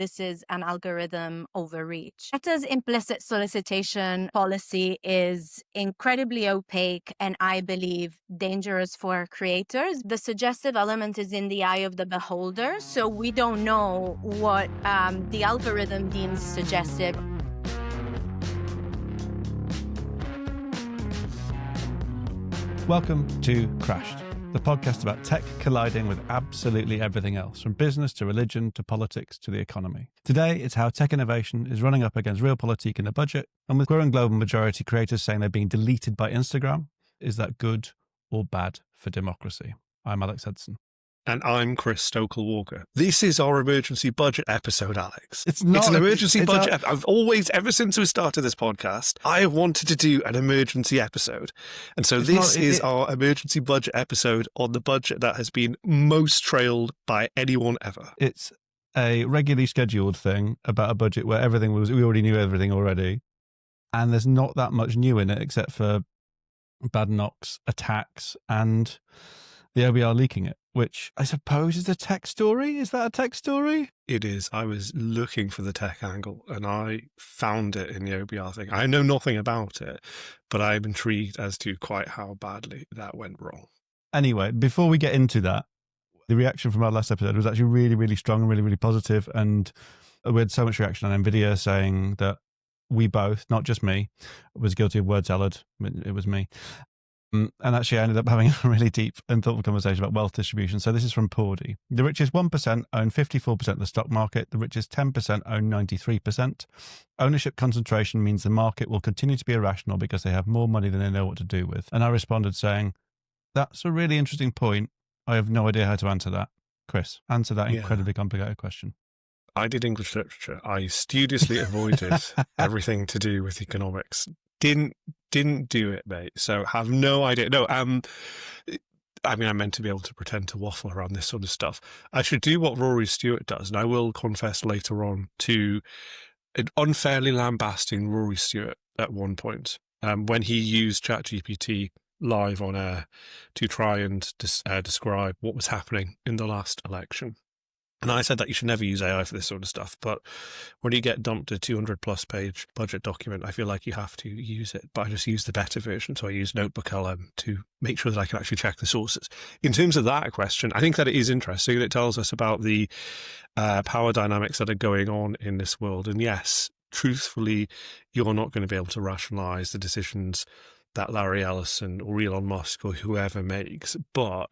this is an algorithm overreach. Meta's implicit solicitation policy is incredibly opaque and, I believe, dangerous for creators. The suggestive element is in the eye of the beholder, so we don't know what the algorithm deems suggestive. Welcome to Crashed, the podcast about tech colliding with absolutely everything else, from business to religion to politics to the economy. Today, it's how tech innovation is running up against realpolitik in the budget, and with growing global majority creators saying they're being deleted by Instagram, is that good or bad for democracy? I'm Alex Hudson. And I'm Chris Stokel Walker. This is our emergency budget episode, Alex. It's not an emergency budget. I've always, ever since we started this podcast, I have wanted to do an emergency episode. And so this is our emergency budget episode on the budget that has been most trailed by anyone ever. It's a regularly scheduled thing about a budget where we already knew everything already. And there's not that much new in it except for bad knocks, attacks, and the OBR leaking it, which I suppose is a tech story. Is that a tech story? It is. I was looking for the tech angle and I found it in the OBR thing. I know nothing about it, but I'm intrigued as to quite how badly that went wrong. Anyway, before we get into that, the reaction from our last episode was actually really, really strong and really, really positive. And we had so much reaction on NVidia saying that we both, not just me, was guilty of word salad. It was me. And actually, I ended up having a really deep and thoughtful conversation about wealth distribution. So this is from Pordy. The richest 1% own 54% of the stock market. The richest 10% own 93%. Ownership concentration means the market will continue to be irrational because they have more money than they know what to do with. And I responded saying, that's a really interesting point. I have no idea how to answer that. Chris, answer that incredibly complicated question. I did English literature. I studiously avoided everything to do with economics. Didn't do it, mate. So have no idea. No, I mean, I'm meant to be able to pretend to waffle around this sort of stuff. I should do what Rory Stewart does, and I will confess later on to unfairly lambasting Rory Stewart at one point when he used ChatGPT live on air to try and describe what was happening in the last election. And I said that you should never use AI for this sort of stuff. But when you get dumped a 200-plus page budget document, I feel like you have to use it. But I just use the better version. So I use Notebook LM to make sure that I can actually check the sources. In terms of that question, I think that it is interesting. It tells us about the power dynamics that are going on in this world. And yes, truthfully, you're not going to be able to rationalize the decisions that Larry Ellison or Elon Musk or whoever makes. But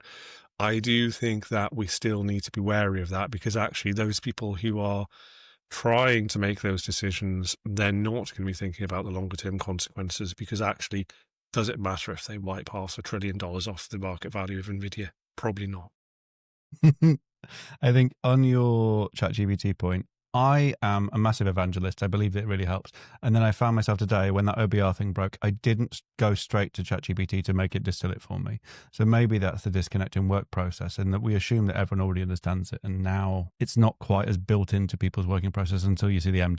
I do think that we still need to be wary of that, because actually those people who are trying to make those decisions, they're not going to be thinking about the longer term consequences, because actually, does it matter if they wipe $500 billion off the market value of NVidia? Probably not. I think on your ChatGPT point, I am a massive evangelist. I believe that it really helps. And then I found myself today, when that OBR thing broke, I didn't go straight to ChatGPT to make it distill it for me. So maybe that's the disconnect in work process, and that we assume that everyone already understands it. And now it's not quite as built into people's working process until you see the M-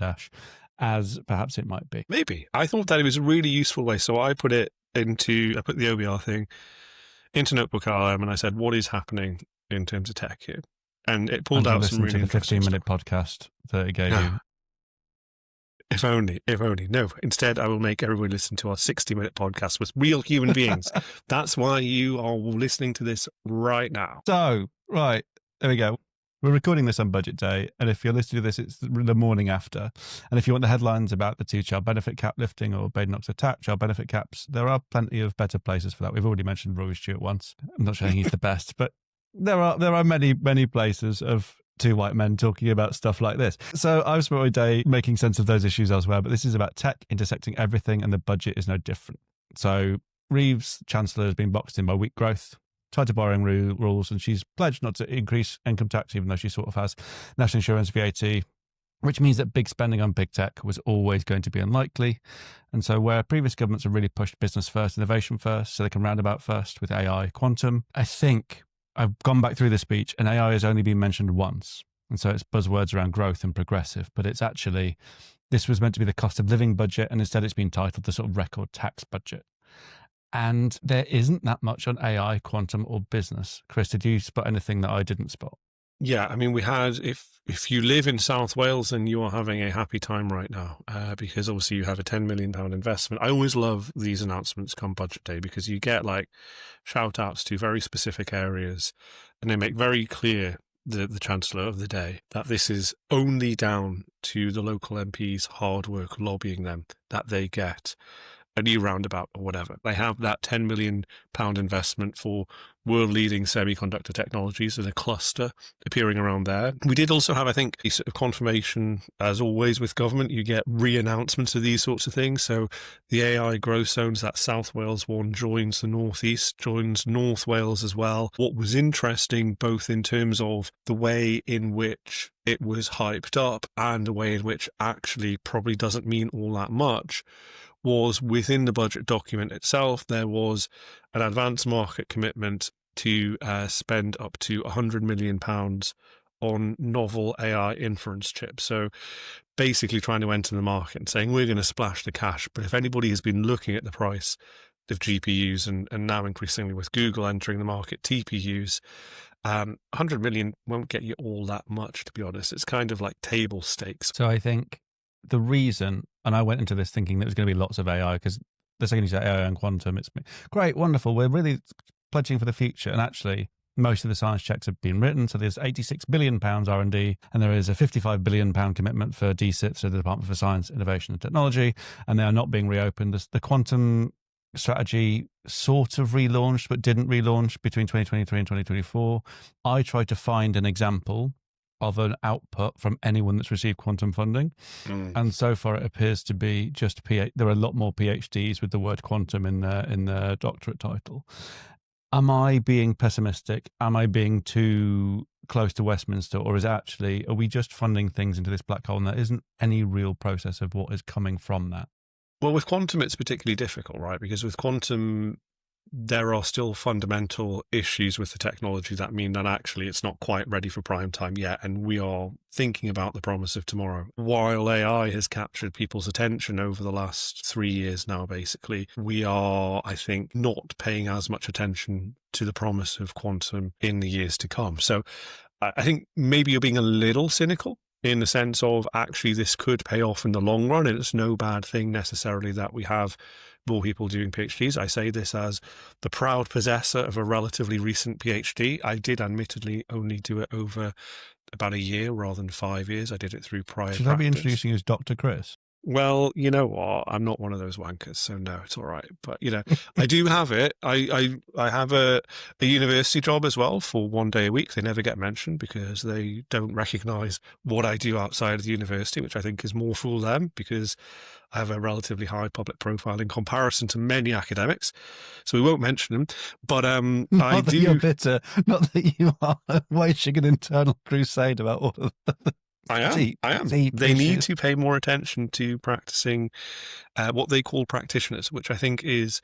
as perhaps it might be. Maybe. I thought that it was a really useful way. So I put the OBR thing into Notebook LM and I said, what is happening in terms of tech here? And it pulled out some really interesting 15-minute podcast that it gave you. If only. No, instead I will make everybody listen to our 60-minute podcast with real human beings. That's why you are listening to this right now. So, right, there we go. We're recording this on budget day, and if you're listening to this, it's the morning after. And if you want the headlines about the two child benefit cap lifting or Badenoch's attack, child benefit caps, there are plenty of better places for that. We've already mentioned Rory Stewart once. I'm not saying he's the best, but there are many places of two white men talking about stuff like this. So I've spent my day making sense of those issues elsewhere, but this is about tech intersecting everything, and the budget is no different. So Reeves, Chancellor, has been boxed in by weak growth, tighter borrowing rules, and she's pledged not to increase income tax, even though she sort of has national insurance, VAT, which means that big spending on big tech was always going to be unlikely. And so where previous governments have really pushed business first, innovation first, Silicon Roundabout first with AI, quantum, I think I've gone back through the speech and AI has only been mentioned once. And so it's buzzwords around growth and progressive, but it's actually, this was meant to be the cost of living budget, and instead it's been titled the sort of record tax budget. And there isn't that much on AI, quantum, or business. Chris, did you spot anything that I didn't spot? Yeah, I mean, we had if you live in South Wales, then you are having a happy time right now, because obviously you have a £10 million investment. I always love these announcements come budget day because you get like shout outs to very specific areas, and they make very clear the Chancellor of the day that this is only down to the local MPs' hard work lobbying them that they get a new roundabout or whatever. They have that £10 million investment for world-leading semiconductor technologies and a cluster appearing around there. We did also have, I think, a sort of confirmation, as always with government, you get re-announcements of these sorts of things. So the AI growth zones, that South Wales one joins the Northeast, joins North Wales as well. What was interesting, both in terms of the way in which it was hyped up and the way in which actually probably doesn't mean all that much, was within the budget document itself, there was an advance market commitment to spend up to £100 million on novel AI inference chips. So basically trying to enter the market and saying, we're going to splash the cash. But if anybody has been looking at the price of GPUs and now increasingly with Google entering the market, TPUs, 100 million won't get you all that much, to be honest. It's kind of like table stakes. So I think the reason, and I went into this thinking there was going to be lots of AI, because the second you say AI and quantum, it's great, wonderful, we're really pledging for the future. And actually, most of the science checks have been written. So there's £86 billion R&D, and there is a £55 billion commitment for DSIT, so the Department for Science, Innovation and Technology, and they are not being reopened. The quantum strategy sort of relaunched, but didn't relaunch between 2023 and 2024. I tried to find an example of an output from anyone that's received quantum funding. And so far it appears to be just there are a lot more PhDs with the word quantum in their doctorate title. Am I being pessimistic? Am I being too close to Westminster? Or are we just funding things into this black hole and there isn't any real process of what is coming from that? Well, with quantum, it's particularly difficult, right? Because with quantum, there are still fundamental issues with the technology that mean that actually it's not quite ready for prime time yet. And we are thinking about the promise of tomorrow. While AI has captured people's attention over the last 3 years now, basically, we are, I think, not paying as much attention to the promise of quantum in the years to come. So I think maybe you're being a little cynical in the sense of actually this could pay off in the long run, and it's no bad thing necessarily that we have more people doing PhDs. I say this as the proud possessor of a relatively recent PhD. I did admittedly only do it over about a year rather than 5 years. I did it through prior Should practice. I be introducing you as Dr. Chris? Well, you know what? I'm not one of those wankers, so no, it's all right. But, I do have it. I have a university job as well for 1 day a week. They never get mentioned because they don't recognise what I do outside of the university, which I think is more for them because I have a relatively high public profile in comparison to many academics. So we won't mention them. But Not that you're bitter, not that you are waging an internal crusade about all of the I am. They need to pay more attention to practicing what they call practitioners, which I think is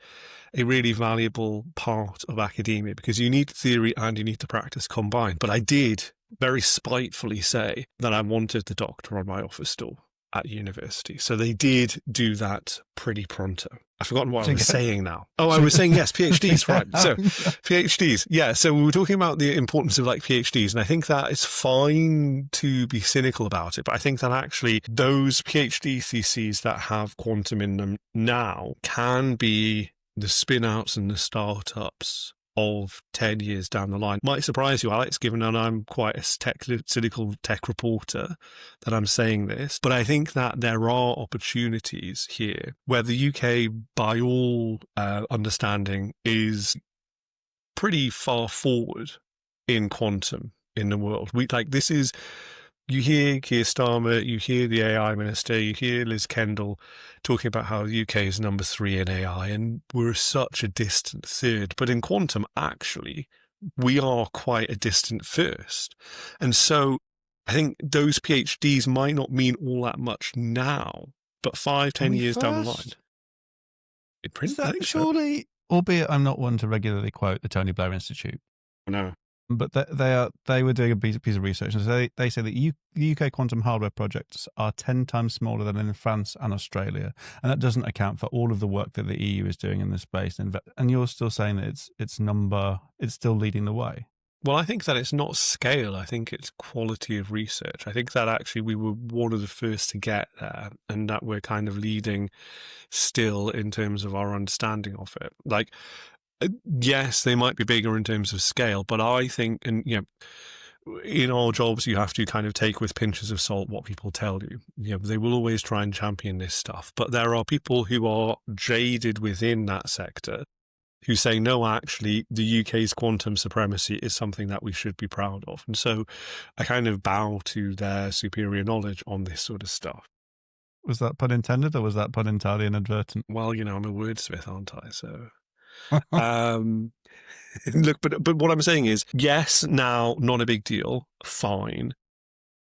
a really valuable part of academia because you need theory and you need to practice combined. But I did very spitefully say that I wanted the doctor on my office stool at university. So they did do that pretty pronto. I've forgotten what I was saying now. Oh, I was saying, yes, PhDs, right. So PhDs. Yeah. So we were talking about the importance of like PhDs. And I think that it's fine to be cynical about it. But I think that actually those PhD theses that have quantum in them now can be the spin outs and the startups of 10 years down the line. Might surprise you, Alex, given that I'm quite a cynical tech reporter that I'm saying this, but I think that there are opportunities here where the UK, by all understanding, is pretty far forward in quantum in the world. You hear Keir Starmer, you hear the AI minister, you hear Liz Kendall talking about how the UK is number 3 in AI, and we're such a distant third. But in quantum, actually, we are quite a distant first. And so I think those PhDs might not mean all that much now, but 5-10 years down the line. Is that surely, albeit I'm not one to regularly quote the Tony Blair Institute. No. But they were doing a piece of research, and so they say that the UK quantum hardware projects are 10 times smaller than in France and Australia, and that doesn't account for all of the work that the EU is doing in this space. And you're still saying that it's still leading the way. Well, I think that it's not scale. I think it's quality of research. I think that actually we were one of the first to get there, and that we're kind of leading still in terms of our understanding of it. Like, yes, they might be bigger in terms of scale, but I think, and in all jobs, you have to kind of take with pinches of salt what people tell you. They will always try and champion this stuff, but there are people who are jaded within that sector who say, no, actually, the UK's quantum supremacy is something that we should be proud of. And so I kind of bow to their superior knowledge on this sort of stuff. Was that pun intended, or was that pun entirely inadvertent? Well, I'm a wordsmith, aren't I? So, look, but what I'm saying is, yes, now, not a big deal, fine.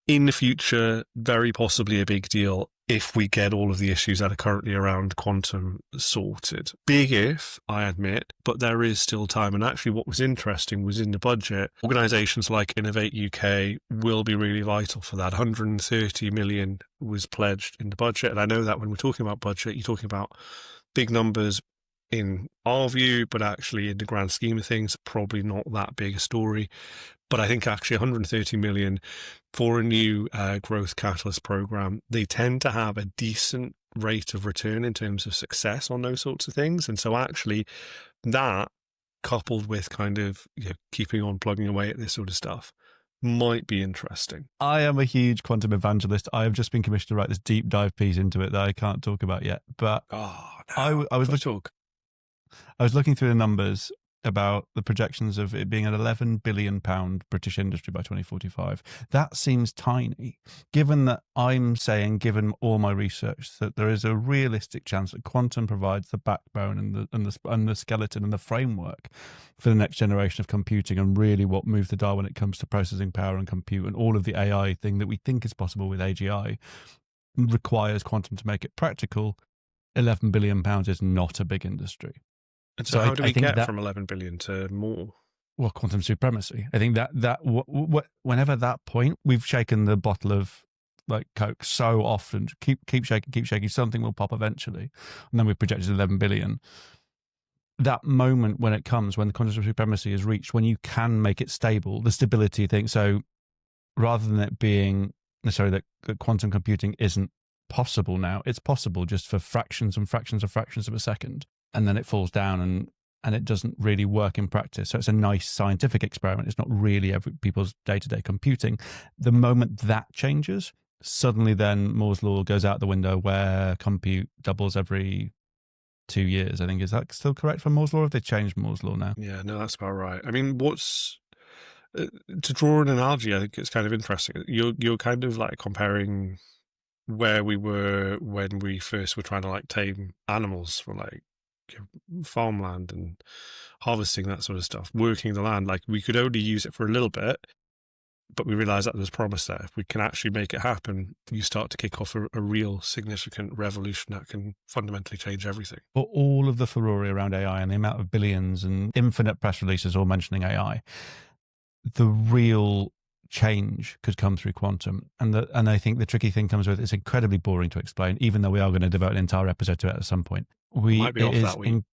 In the future, very possibly a big deal if we get all of the issues that are currently around quantum sorted. Big if, I admit, but there is still time. And actually what was interesting was in the budget, organisations like Innovate UK will be really vital for that. 130 million was pledged in the budget. And I know that when we're talking about budget, you're talking about big numbers in our view, but actually in the grand scheme of things, probably not that big a story. But I think actually 130 million for a new growth catalyst program, they tend to have a decent rate of return in terms of success on those sorts of things. And so actually that, coupled with kind of keeping on plugging away at this sort of stuff, might be interesting. I am a huge quantum evangelist. I have just been commissioned to write this deep dive piece into it that I can't talk about yet. But I was looking through the numbers about the projections of it being an £11 billion British industry by 2045. That seems tiny, given that I'm saying, given all my research, that there is a realistic chance that quantum provides the backbone and the skeleton and the framework for the next generation of computing, and really what moves the dial when it comes to processing power and compute, and all of the AI thing that we think is possible with AGI requires quantum to make it practical. £11 billion is not a big industry. And so how do we get from 11 billion to more? Well, quantum supremacy. I think that whenever that point, we've shaken the bottle of like Coke so often, keep shaking, something will pop eventually. And then we've projected 11 billion. That moment when it comes, when the quantum supremacy is reached, when you can make it stable, the stability thing. So rather than it being necessarily that quantum computing isn't possible now, it's possible just for fractions and fractions of fractions of a second. And then it falls down and it doesn't really work in practice. So it's a nice scientific experiment. It's not really people's day-to-day computing. The moment that changes, suddenly then Moore's law goes out the window, where compute doubles every 2 years. I think, is that still correct for Moore's law? Have they changed Moore's law now? Yeah, no, that's about right. I mean, to draw an analogy, I think it's kind of interesting. You're kind of like comparing where we were when we first were trying to like tame animals for like farmland and harvesting that sort of stuff, working the land. Like, we could only use it for a little bit, but we realized that there's promise there. If we can actually make it happen, you start to kick off a real significant revolution that can fundamentally change everything. For all of the furore around AI and the amount of billions and infinite press releases all mentioning AI, the real change could come through quantum. And I think the tricky thing comes with it's incredibly boring to explain, even though we are going to devote an entire episode to it at some point. Might be off that week.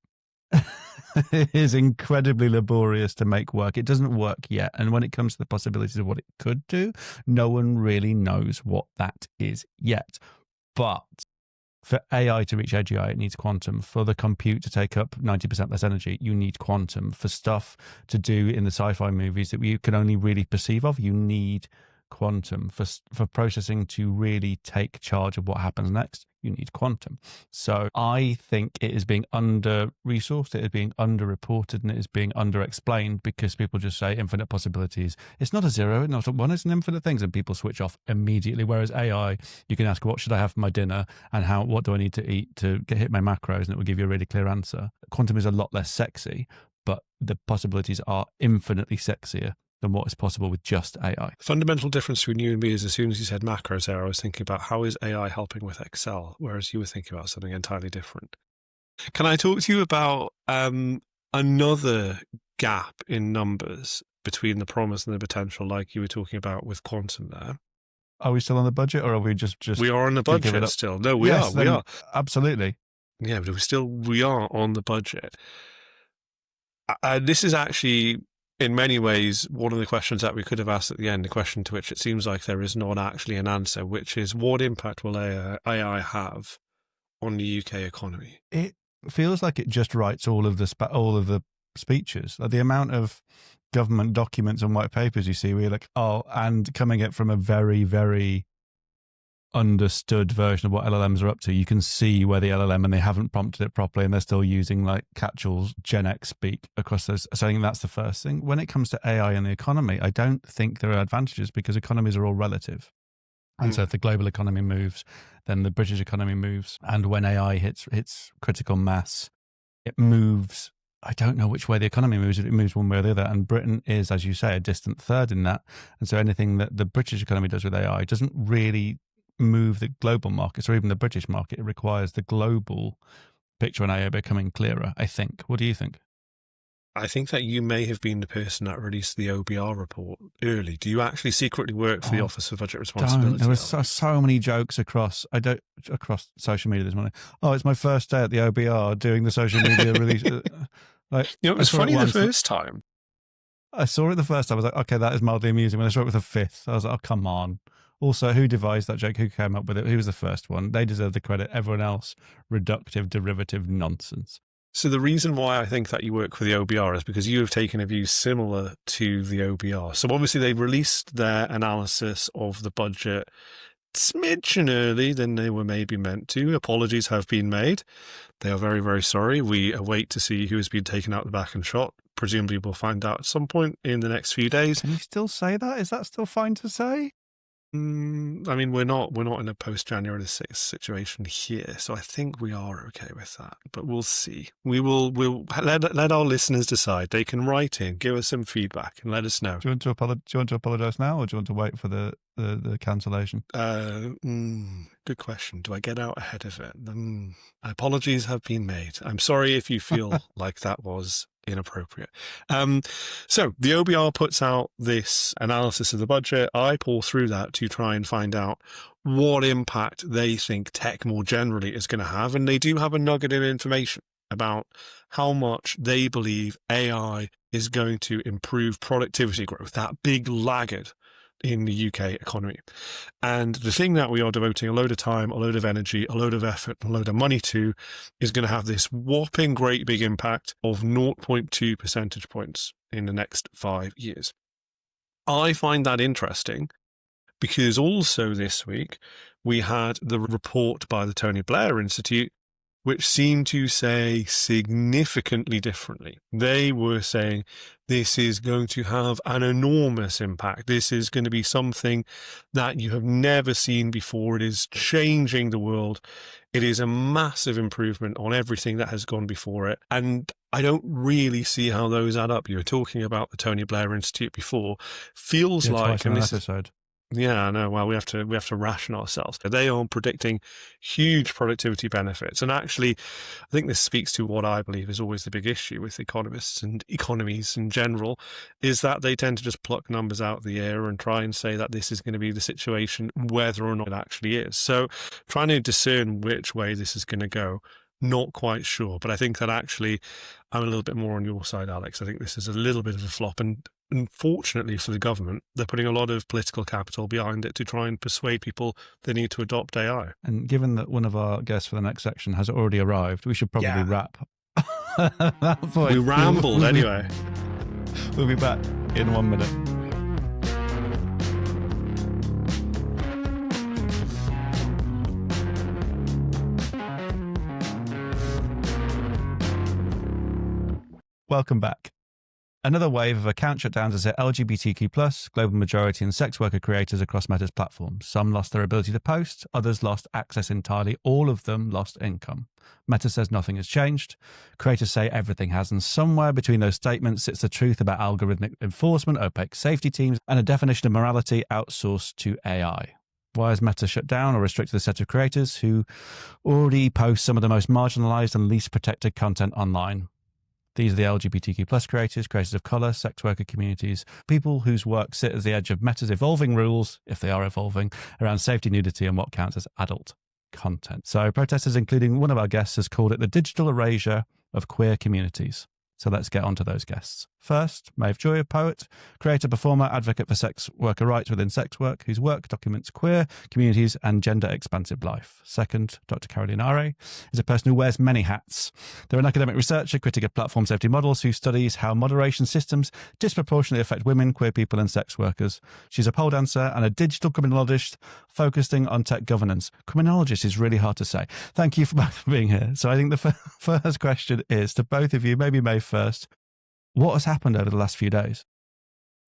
It is incredibly laborious to make work. It doesn't work yet. And when it comes to the possibilities of what it could do, no one really knows what that is yet. But for AI to reach AGI, it needs quantum. For the compute to take up 90% less energy, you need quantum. For stuff to do in the sci-fi movies that you can only really perceive of, you need quantum. For processing to really take charge of what happens next, you need quantum. So I think it is being under-resourced, it is being under-reported, and it is being under-explained because people just say infinite possibilities. It's not a zero, not a one, it's an infinite things, and people switch off immediately. Whereas AI, you can ask, what should I have for my dinner, and what do I need to eat to hit my macros, and it will give you a really clear answer. Quantum is a lot less sexy, but the possibilities are infinitely sexier than what is possible with just AI. The fundamental difference between you and me is, as soon as you said macros there, I was thinking about how is AI helping with Excel, whereas you were thinking about something entirely different. Can I talk to you about another gap in numbers between the promise and the potential, like you were talking about with quantum there? Are we still on the budget, or are we just We are on the budget still. No, we are. Absolutely. Yeah, but we are on the budget. This is actually in many ways, one of the questions that we could have asked at the end, the question to which it seems like there is not actually an answer, which is what impact will AI have on the UK economy? It feels like it just writes all of the speeches. Like the amount of government documents and white papers you see where you're like, oh, and coming it from a very, very understood version of what LLMs are up to, you can see where the LLM, and they haven't prompted it properly and they're still using like catch-all Gen X speak across those. So I think that's the first thing. When it comes to AI and the economy, I don't think there are advantages because economies are all relative. And so if the global economy moves, then the British economy moves. And when AI hits critical mass, it moves. I don't know which way the economy moves. It moves one way or the other. And Britain is, as you say, a distant third in that. And so anything that the British economy does with AI doesn't really move the global markets or even the British market. It requires the global picture on AI becoming clearer, I think. What do you think? I think that you may have been the person that released the OBR report early. Do you actually secretly work for the Office of Budget Responsibility? There were so many jokes across social media this morning. Oh, it's my first day at the OBR doing the social media release. Like, it was funny the first time. I saw it the first time. I was like, okay, that is mildly amusing. When I saw it with the fifth, I was like, oh, come on. Also, who devised that joke? Who came up with it? Who was the first one? They deserve the credit. Everyone else, reductive, derivative nonsense. So the reason why I think that you work for the OBR is because you have taken a view similar to the OBR. So obviously they released their analysis of the budget smidgen early than they were maybe meant to. Apologies have been made. They are very, very sorry. We await to see who has been taken out the back and shot. Presumably we'll find out at some point in the next few days. Can you still say that? Is that still fine to say? I mean, we're not in a post-January 6th situation here, so I think we are okay with that. But we'll see. We'll let our listeners decide. They can write in, give us some feedback, and let us know. Do you want to apologise now, or do you want to wait for the cancellation? Good question. Do I get out ahead of it? Apologies have been made. I'm sorry if you feel like that was inappropriate. So the OBR puts out this analysis of the budget. I pour through that to try and find out what impact they think tech more generally is going to have. And they do have a nugget of information about how much they believe AI is going to improve productivity growth, that big laggard in the UK economy. And the thing that we are devoting a load of time, a load of energy, a load of effort, a load of money to is going to have this whopping great big impact of 0.2 percentage points in the next 5 years. I find that interesting because also this week we had the report by the Tony Blair Institute which seemed to say significantly differently. They were saying this is going to have an enormous impact. This is going to be something that you have never seen before. It is changing the world. It is a massive improvement on everything that has gone before it. And I don't really see how those add up. You were talking about the Tony Blair Institute before. Feels like, and this episode. Yeah, I know. Well, we have to ration ourselves. They are predicting huge productivity benefits. And actually, I think this speaks to what I believe is always the big issue with economists and economies in general, is that they tend to just pluck numbers out of the air and try and say that this is going to be the situation, whether or not it actually is. So trying to discern which way this is going to go, not quite sure. But I think that actually I'm a little bit more on your side, Alex. I think this is a little bit of a flop. And unfortunately for the government, they're putting a lot of political capital behind it to try and persuade people they need to adopt AI. And given that one of our guests for the next section has already arrived, we should probably wrap. We rambled anyway. We'll be back in 1 minute. Welcome back. Another wave of account shutdowns has hit LGBTQ+, global majority and sex worker creators across Meta's platforms. Some lost their ability to post, others lost access entirely, all of them lost income. Meta says nothing has changed. Creators say everything has, and somewhere between those statements sits the truth about algorithmic enforcement, opaque safety teams, and a definition of morality outsourced to AI. Why has Meta shut down or restricted a set of creators who already post some of the most marginalized and least protected content online? These are the LGBTQ+ creators of colour, sex worker communities, people whose work sit at the edge of Meta's evolving rules, if they are evolving, around safety, nudity, and what counts as adult content. So protesters, including one of our guests, has called it the digital erasure of queer communities. So let's get on to those guests. First, Maeve Joy, a poet, creator, performer, advocate for sex worker rights within sex work, whose work documents queer communities and gender-expansive life. Second, Dr. Caroline Are is a person who wears many hats. They're an academic researcher, critic of platform safety models, who studies how moderation systems disproportionately affect women, queer people, and sex workers. She's a pole dancer and a digital criminologist focusing on tech governance. Criminologist is really hard to say. Thank you for both for being here. So I think the first question is to both of you, maybe Maeve first. What has happened over the last few days?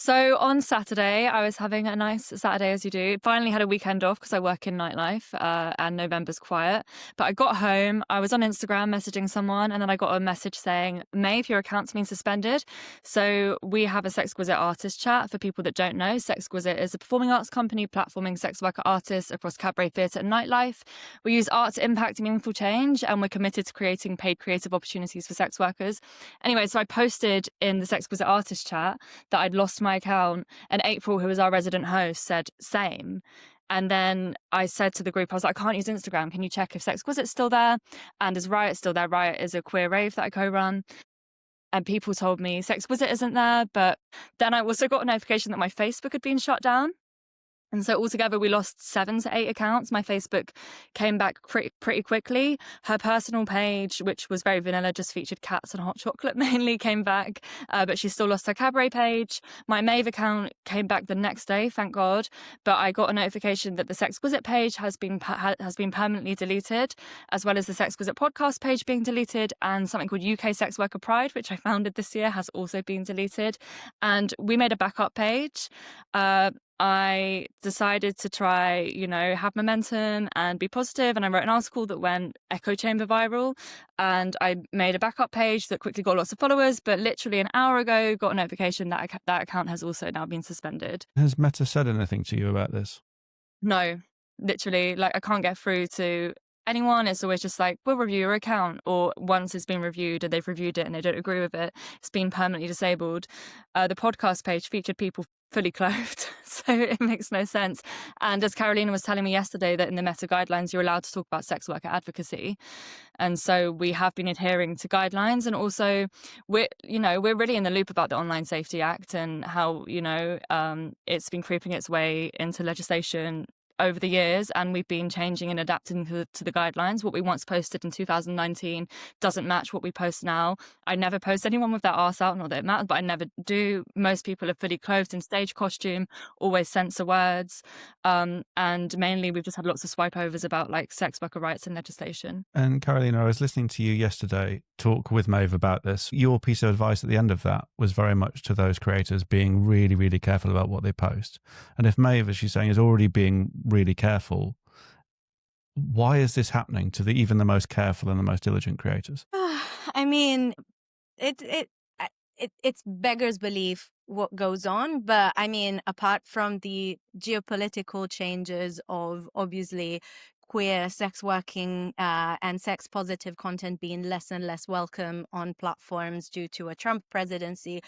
So on Saturday, I was having a nice Saturday, as you do. Finally had a weekend off because I work in nightlife and November's quiet. But I got home, I was on Instagram messaging someone, and then I got a message saying, Maeve, your account's been suspended. So we have a Sexquisite artist chat. For people that don't know, Sexquisite is a performing arts company platforming sex worker artists across cabaret, theatre and nightlife. We use art to impact meaningful change, and we're committed to creating paid creative opportunities for sex workers. Anyway, so I posted in the Sexquisite artist chat that I'd lost my account, and April, who was our resident host, said same. And then I said to the group, I was like, I can't use Instagram. Can you check if Sexquisite's still there? And is Riot still there? Riot is a queer rave that I co-run. And people told me Sexquisite isn't there. But then I also got a notification that my Facebook had been shut down. And so altogether, we lost 7 to 8 accounts. My Facebook came back pretty quickly. Her personal page, which was very vanilla, just featured cats and hot chocolate mainly, came back. But she still lost her cabaret page. My Maeve account came back the next day, thank God. But I got a notification that the Sexquisite page has been permanently deleted, as well as the Sexquisite podcast page being deleted, and something called UK Sex Worker Pride, which I founded this year, has also been deleted. And we made a backup page. I decided to try, have momentum and be positive, and I wrote an article that went echo chamber viral, and I made a backup page that quickly got lots of followers, but literally an hour ago got a notification that that account has also now been suspended. Has Meta said anything to you about this? No, literally, I can't get through to anyone. It's always just like, we'll review your account, or once it's been reviewed and they've reviewed it and they don't agree with it, it's been permanently disabled. The podcast page featured people fully clothed, so it makes no sense. And as Carolina was telling me yesterday, that in the Meta guidelines you're allowed to talk about sex worker advocacy, and so we have been adhering to guidelines. And also we're really in the loop about the Online Safety Act and how it's been creeping its way into legislation over the years, and we've been changing and adapting to the guidelines. What we once posted in 2019 doesn't match what we post now. I never post anyone with their arse out, not that it matters, but I never do. Most people are fully clothed in stage costume, always censor words, and mainly we've just had lots of swipe overs about sex worker rights and legislation. And Carolina, I was listening to you yesterday talk with Maeve about this. Your piece of advice at the end of that was very much to those creators being really, really careful about what they post. And if Maeve, as she's saying, is already being really careful, why is this happening to even the most careful and the most diligent creators? I mean, it's beggars belief what goes on, but I mean, apart from the geopolitical changes of obviously queer sex working and sex positive content being less and less welcome on platforms due to a Trump presidency,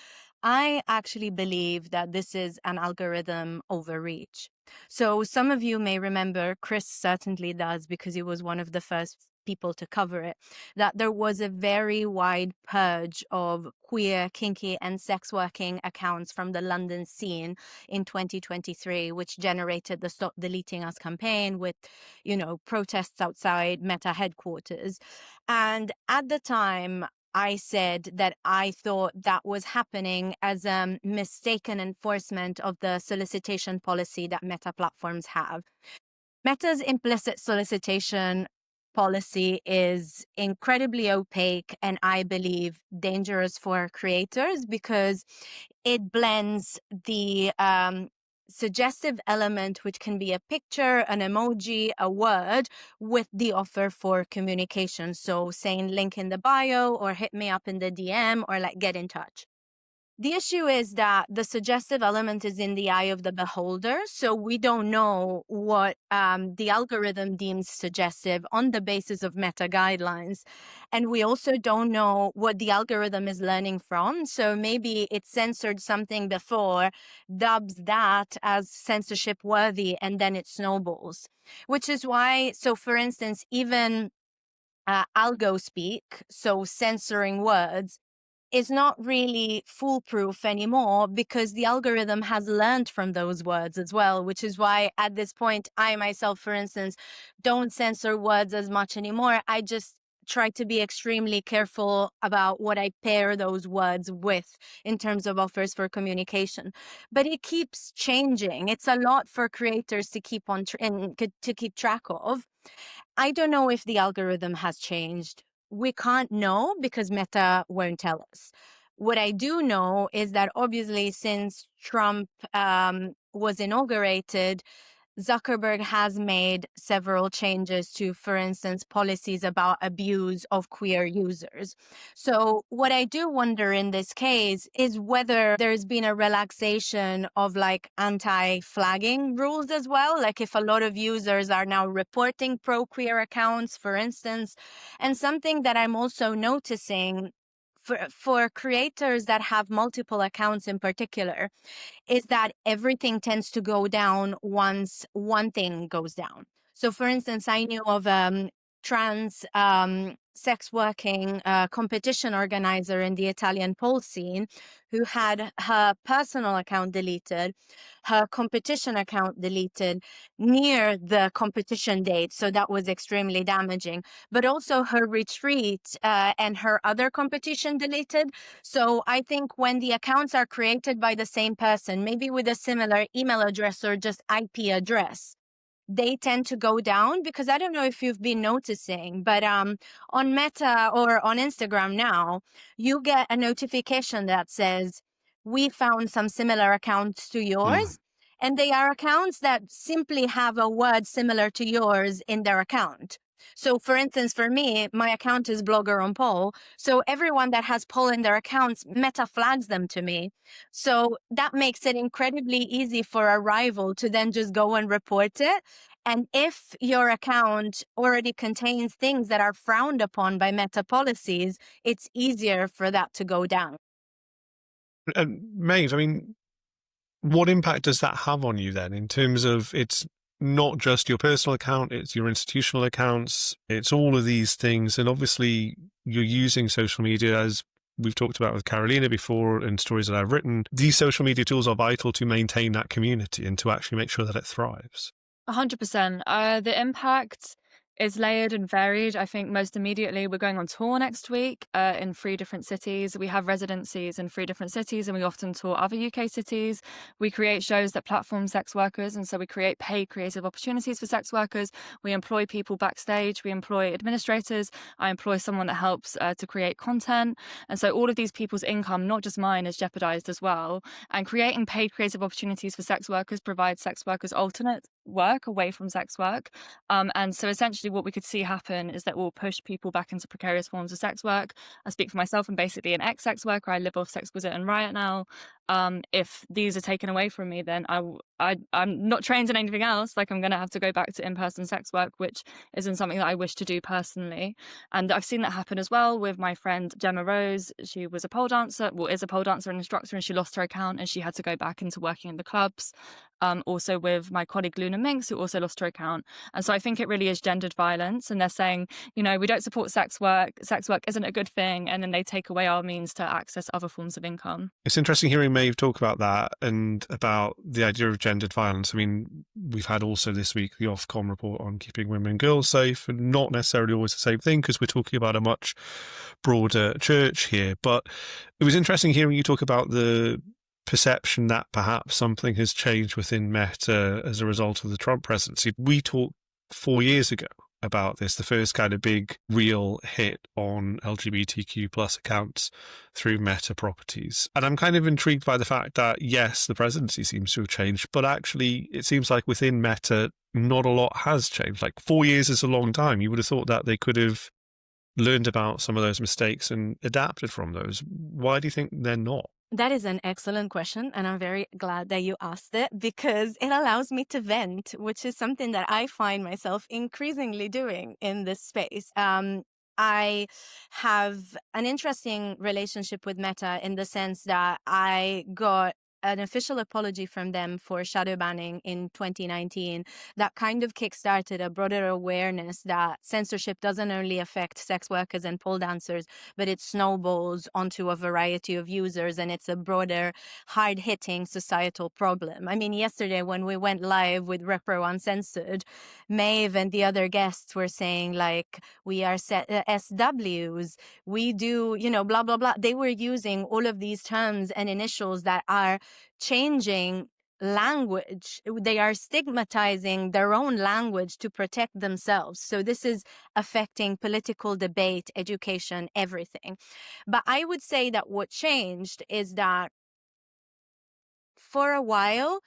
I actually believe that this is an algorithm overreach. So some of you may remember, Chris certainly does because he was one of the first people to cover it, that there was a very wide purge of queer, kinky and sex working accounts from the London scene in 2023, which generated the Stop Deleting Us campaign with, protests outside Meta headquarters. And at the time, I said that I thought that was happening as a mistaken enforcement of the solicitation policy that Meta platforms have. Meta's implicit solicitation policy is incredibly opaque and I believe dangerous for creators because it blends the suggestive element, which can be a picture, an emoji, a word, with the offer for communication. So saying link in the bio or hit me up in the DM or get in touch. The issue is that the suggestive element is in the eye of the beholder. So we don't know what the algorithm deems suggestive on the basis of Meta guidelines. And we also don't know what the algorithm is learning from. So maybe it censored something before, dubs that as censorship worthy, and then it snowballs. Which is why, so for instance, even algo speak, so censoring words, is not really foolproof anymore because the algorithm has learned from those words as well, which is why at this point, I myself, for instance, don't censor words as much anymore. I just try to be extremely careful about what I pair those words with in terms of offers for communication. But it keeps changing. It's a lot for creators to keep on to keep track of. I don't know if the algorithm has changed. We can't know because Meta won't tell us. What I do know is that obviously since Trump was inaugurated, Zuckerberg has made several changes to, for instance, policies about abuse of queer users. So what I do wonder in this case is whether there's been a relaxation of like anti-flagging rules as well. Like if a lot of users are now reporting pro-queer accounts, for instance, and something that I'm also noticing for creators that have multiple accounts in particular, is that everything tends to go down once one thing goes down. So, for instance, I knew of trans sex working competition organizer in the Italian pole scene who had her personal account deleted, her competition account deleted near the competition date. So that was extremely damaging. But also her retreat and her other competition deleted. So I think when the accounts are created by the same person, maybe with a similar email address or just IP address, they tend to go down because I don't know if you've been noticing, but on Meta or on Instagram now, you get a notification that says, we found some similar accounts to yours. And they are accounts that simply have a word similar to yours in their account. So for instance, for me, my account is blogger on Poll. So everyone that has Poll in their accounts, Meta flags them to me. So that makes it incredibly easy for a rival to then just go and report it. And if your account already contains things that are frowned upon by Meta policies, it's easier for that to go down. And Maeve, I mean, what impact does that have on you then in terms of it's not just your personal account, it's your institutional accounts, it's all of these things. And obviously you're using social media, as we've talked about with Carolina before and stories that I've written. These social media tools are vital to maintain that community and to actually make sure that it thrives. 100%. The impact is layered and varied. I think most immediately we're going on tour next week in 3 different cities. We have residencies in 3 different cities and we often tour other UK cities. We create shows that platform sex workers, and so we create paid creative opportunities for sex workers. We employ people backstage. We employ administrators. I employ someone that helps to create content. And so all of these people's income, not just mine, is jeopardized as well. And creating paid creative opportunities for sex workers provides sex workers alternate work away from sex work. And so essentially what we could see happen is that we'll push people back into precarious forms of sex work. I speak for myself. I'm basically an ex-sex worker. I live off Sexquisite and Riot now. If these are taken away from me, then I'm not trained in anything else. Like I'm going to have to go back to in-person sex work, which isn't something that I wish to do personally. And I've seen that happen as well with my friend Gemma Rose. She was a pole dancer, is a pole dancer and instructor, and she lost her account and she had to go back into working in the clubs. Also with my colleague Luna Minx, who also lost her account. And so I think it really is gendered violence. And they're saying, you know, we don't support sex work. Sex work isn't a good thing. And then they take away our means to access other forms of income. It's interesting hearing Maeve talk about that and about the idea of gendered violence. I mean, we've had also this week the Ofcom report on keeping women and girls safe, and not necessarily always the same thing because we're talking about a much broader church here. But it was interesting hearing you talk about the perception that perhaps something has changed within Meta as a result of the Trump presidency. We talked 4 years ago about this, the first kind of big real hit on LGBTQ plus accounts through Meta properties. And I'm kind of intrigued by the fact that, yes, the presidency seems to have changed, but actually it seems like within Meta, not a lot has changed. Like 4 years is a long time. You would have thought that they could have learned about some of those mistakes and adapted from those. Why do you think they're not? That is an excellent question, and I'm very glad that you asked it because it allows me to vent, which is something that I find myself increasingly doing in this space. I have an interesting relationship with Meta in the sense that I got an official apology from them for shadow banning in 2019 that kind of kickstarted a broader awareness that censorship doesn't only affect sex workers and pole dancers, but it snowballs onto a variety of users, and it's a broader, hard-hitting societal problem. I mean, yesterday when we went live with Repro Uncensored, Maeve and the other guests were saying, like, we are SWs, we do, blah, blah, blah. They were using all of these terms and initials that are changing language. They are stigmatizing their own language to protect themselves. So this is affecting political debate, education, everything. But I would say that what changed is that for a while,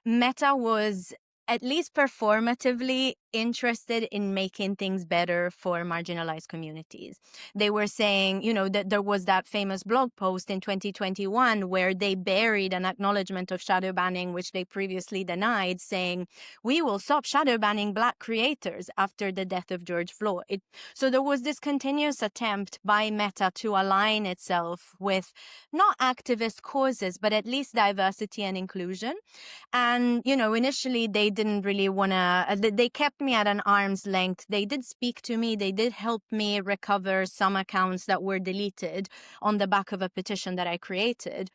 Meta was at least performatively interested in making things better for marginalized communities. They were saying, that there was that famous blog post in 2021 where they buried an acknowledgement of shadow banning, which they previously denied, saying, we will stop shadow banning Black creators after the death of George Floyd. So there was this continuous attempt by Meta to align itself with not activist causes, but at least diversity and inclusion. And, initially they didn't really want to, they kept me at an arm's length. They did speak to me. They did help me recover some accounts that were deleted on the back of a petition that I created.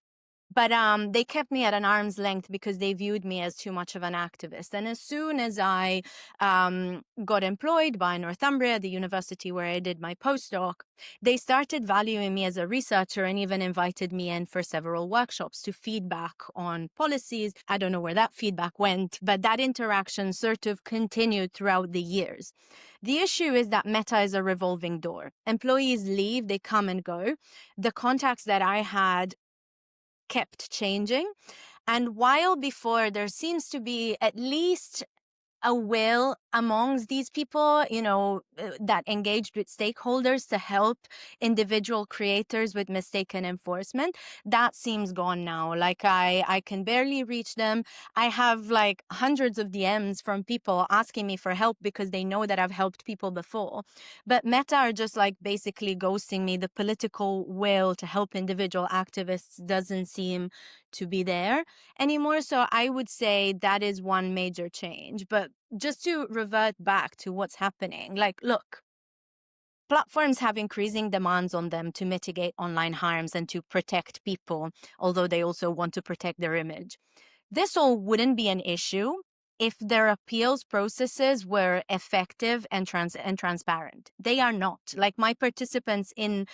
But they kept me at an arm's length because they viewed me as too much of an activist. And as soon as I got employed by Northumbria, the university where I did my postdoc, they started valuing me as a researcher and even invited me in for several workshops to feedback on policies. I don't know where that feedback went, but that interaction sort of continued throughout the years. The issue is that Meta is a revolving door. Employees leave, they come and go. The contacts that I had kept changing. And while before there seems to be at least a will amongst these people, that engaged with stakeholders to help individual creators with mistaken enforcement, that seems gone now. Like I can barely reach them. I have like hundreds of DMs from people asking me for help because they know that I've helped people before. But Meta are just like basically ghosting me. The political will to help individual activists doesn't seem to be there anymore. So I would say that is one major change. But just to revert back to what's happening, like, look, platforms have increasing demands on them to mitigate online harms and to protect people, although they also want to protect their image. This all wouldn't be an issue if their appeals processes were effective and transparent. They are not. Like, my participants in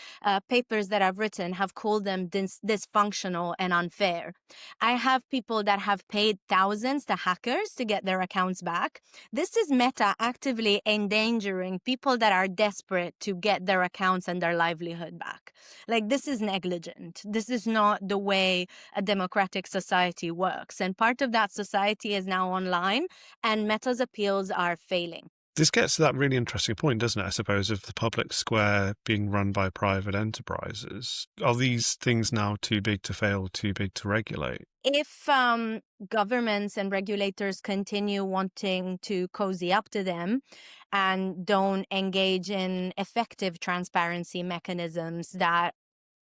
papers that I've written have called them dysfunctional and unfair. I have people that have paid thousands to hackers to get their accounts back. This is Meta actively endangering people that are desperate to get their accounts and their livelihood back. Like, this is negligent. This is not the way a democratic society works. And part of that society is now online, and Meta's appeals are failing. This gets to that really interesting point, doesn't it, I suppose, of the public square being run by private enterprises. Are these things now too big to fail, too big to regulate? If governments and regulators continue wanting to cozy up to them and don't engage in effective transparency mechanisms that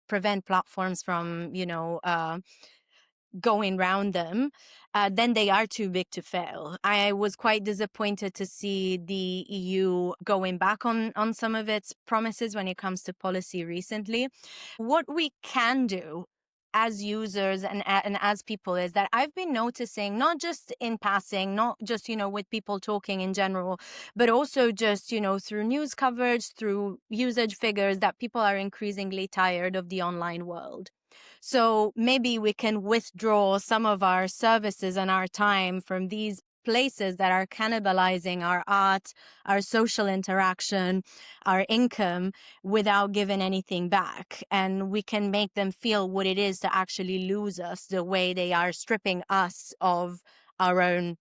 prevent platforms from, going around them, then they are too big to fail. I was quite disappointed to see the EU going back on some of its promises when it comes to policy recently. What we can do as users and as people is that I've been noticing, not just in passing, not just, with people talking in general, but also just, through news coverage, through usage figures, that people are increasingly tired of the online world. So maybe we can withdraw some of our services and our time from these places that are cannibalizing our art, our social interaction, our income without giving anything back. And we can make them feel what it is to actually lose us the way they are stripping us of our own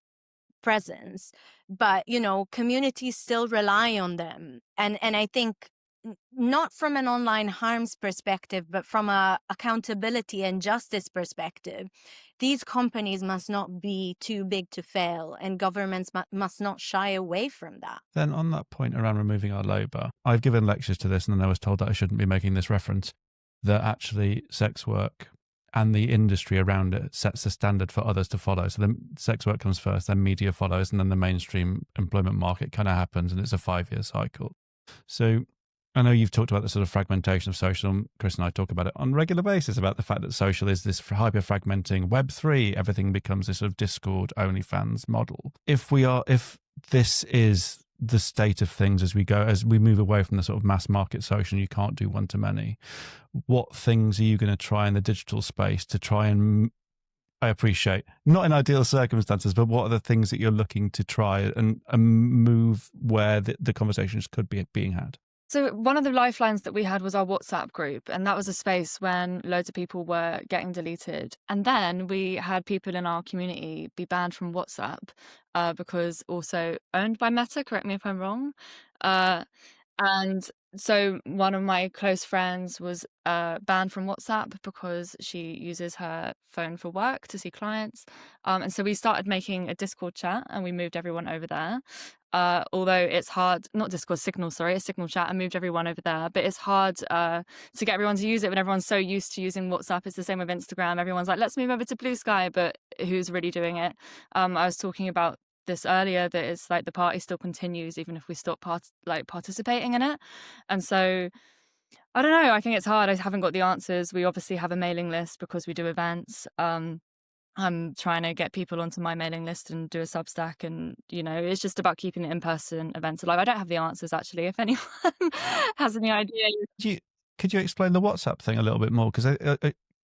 presence. But, communities still rely on them. And I think not from an online harms perspective, but from a accountability and justice perspective, these companies must not be too big to fail, and governments must not shy away from that. Then on that point around removing our labour, I've given lectures to this and then I was told that I shouldn't be making this reference, that actually sex work and the industry around it sets the standard for others to follow. So the sex work comes first, then media follows, and then the mainstream employment market kind of happens, and it's a 5-year cycle. So I know you've talked about the sort of fragmentation of social. Chris and I talk about it on a regular basis, about the fact that social is this hyper-fragmenting Web3. Everything becomes this sort of Discord, OnlyFans model. If this is the state of things as we move away from the sort of mass market social, you can't do one-to-many, what things are you going to try in the digital space to try and, I appreciate, not in ideal circumstances, but what are the things that you're looking to try and move where the conversations could be being had? So one of the lifelines that we had was our WhatsApp group, and that was a space when loads of people were getting deleted. And then we had people in our community be banned from WhatsApp because also owned by Meta, correct me if I'm wrong. And so one of my close friends was banned from WhatsApp because she uses her phone for work to see clients. And so we started making a Discord chat and we moved everyone over there. Although it's hard, not Discord, Signal, sorry, a Signal chat, and moved everyone over there. But it's hard to get everyone to use it when everyone's so used to using WhatsApp. It's the same with Instagram. Everyone's like, let's move over to Blue Sky, but who's really doing it? I was talking about this earlier, that it's like the party still continues even if we stop participating in it. And so I don't know, I think it's hard. I haven't got the answers. We obviously have a mailing list because we do events. I'm trying to get people onto my mailing list and do a Substack, and it's just about keeping the in-person events alive. I don't have the answers, actually. If anyone has any idea, could you explain the WhatsApp thing a little bit more? Because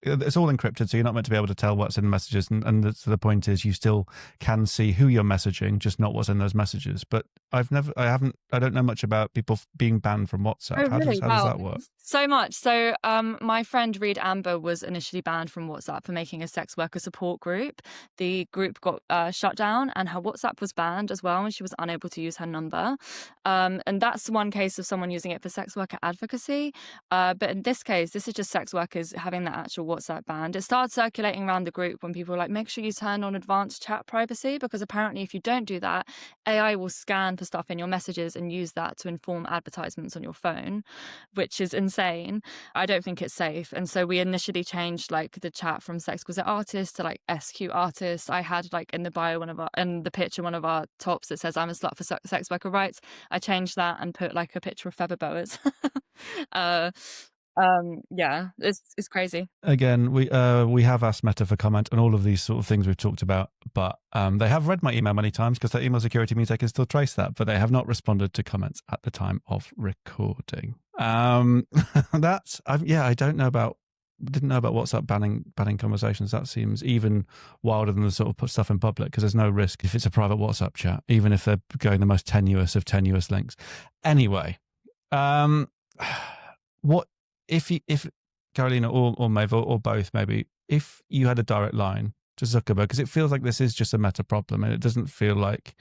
it's all encrypted, so you're not meant to be able to tell what's in messages, and the point is you still can see who you're messaging, just not what's in those messages. But I don't know much about people being banned from WhatsApp. Oh, really? How does that work? So much. So my friend Reed Amber was initially banned from WhatsApp for making a sex worker support group. The group got shut down and her WhatsApp was banned as well, and she was unable to use her number. And that's one case of someone using it for sex worker advocacy. But in this case, this is just sex workers having the actual WhatsApp banned. It started circulating around the group when people were like, make sure you turn on advanced chat privacy, because apparently if you don't do that, AI will scan for stuff in your messages and use that to inform advertisements on your phone, which is insane. I don't think it's safe. And so we initially changed the chat from sex exquisite artist to SQ artist. I had in the bio in the picture one of our tops that says I'm a slut for sex worker rights. I changed that and put a picture of feather boas. Yeah, it's crazy. Again, we have asked Meta for comment on all of these sort of things we've talked about, but they have read my email many times because their email security means I can still trace that, but they have not responded to comments at the time of recording. I didn't know about WhatsApp banning conversations. That seems even wilder than the sort of put stuff in public, because there's no risk if it's a private WhatsApp chat, even if they're going the most tenuous of tenuous links. Anyway, what if Carolina or Maeve or both, maybe, if you had a direct line to Zuckerberg, because it feels like this is just a meta problem and it doesn't feel like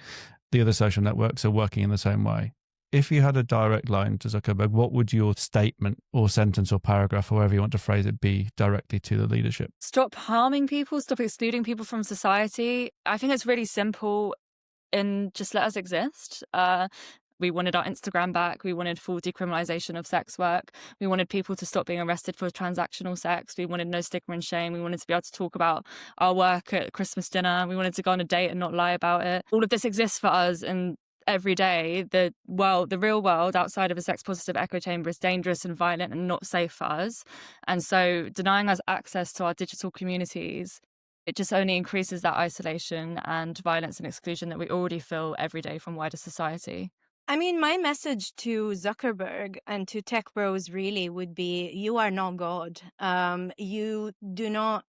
the other social networks are working in the same way. If you had a direct line to Zuckerberg, what would your statement or sentence or paragraph, or however you want to phrase it, be directly to the leadership? Stop harming people, stop excluding people from society. I think it's really simple, and just let us exist. We wanted our Instagram back. We wanted full decriminalization of sex work. We wanted people to stop being arrested for transactional sex. We wanted no stigma and shame. We wanted to be able to talk about our work at Christmas dinner. We wanted to go on a date and not lie about it. All of this exists for us, and every day the real world outside of a sex positive echo chamber is dangerous and violent and not safe for us. And so denying us access to our digital communities, it just only increases that isolation and violence and exclusion that we already feel every day from wider society. I mean, my message to Zuckerberg and to tech bros really would be, you are not God. You do not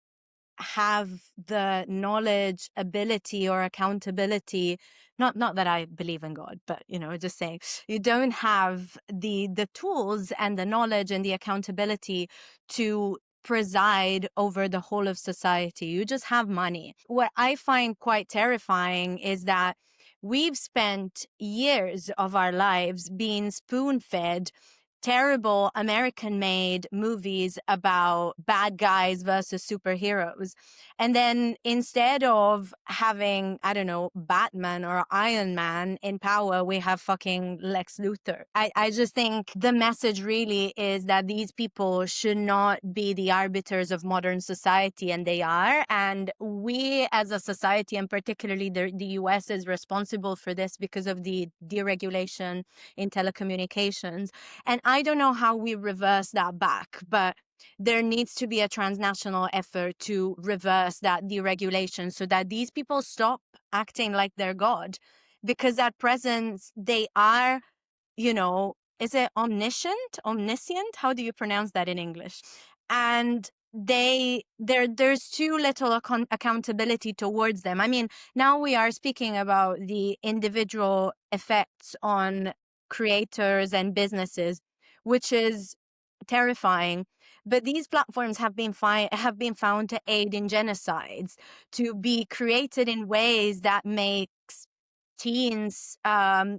have the knowledge, ability, or accountability. Not that I believe in God, but just saying, you don't have the tools and the knowledge and the accountability to preside over the whole of society. You just have money. What I find quite terrifying is that we've spent years of our lives being spoon-fed terrible American-made movies about bad guys versus superheroes. And then instead of having, I don't know, Batman or Iron Man in power, we have fucking Lex Luthor. I just think the message really is that these people should not be the arbiters of modern society, and they are. And we as a society, and particularly the US, is responsible for this because of the deregulation in telecommunications. And I don't know how we reverse that back, but there needs to be a transnational effort to reverse that deregulation so that these people stop acting like they're God. Because at present, they are, is it omniscient? How do you pronounce that in English? And there's too little accountability towards them. I mean, now we are speaking about the individual effects on creators and businesses, which is terrifying. But these platforms have been found to aid in genocides, to be created in ways that makes teens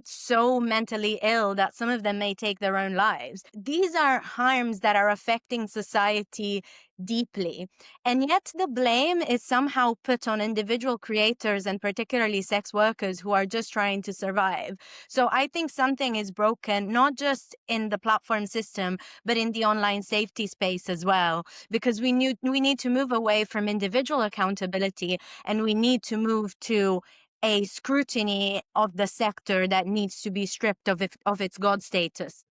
so mentally ill that some of them may take their own lives. These are harms that are affecting society deeply. And yet the blame is somehow put on individual creators and particularly sex workers who are just trying to survive. So I think something is broken, not just in the platform system, but in the online safety space as well, because we need to move away from individual accountability, and we need to move to a scrutiny of the sector that needs to be stripped of its God status.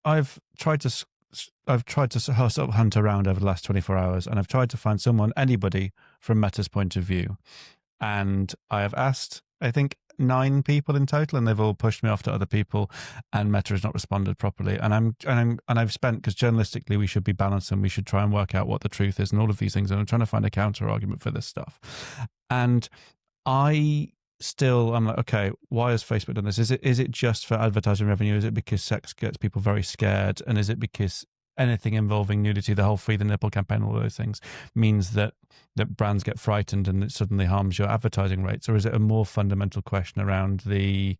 I've tried to sort of hunt around over the last 24 hours, and I've tried to find anybody from Meta's point of view. And I have asked, I think, 9 people in total, and they've all pushed me off to other people, and Meta has not responded properly. And I've spent, because journalistically we should be balanced and we should try and work out what the truth is and all of these things. And I'm trying to find a counter argument for this stuff. And I'm like, okay, why has Facebook done this? Is it just for advertising revenue? Is it because sex gets people very scared? And is it because anything involving nudity, the whole Free the Nipple campaign, all those things, means that brands get frightened and it suddenly harms your advertising rates? Or is it a more fundamental question around the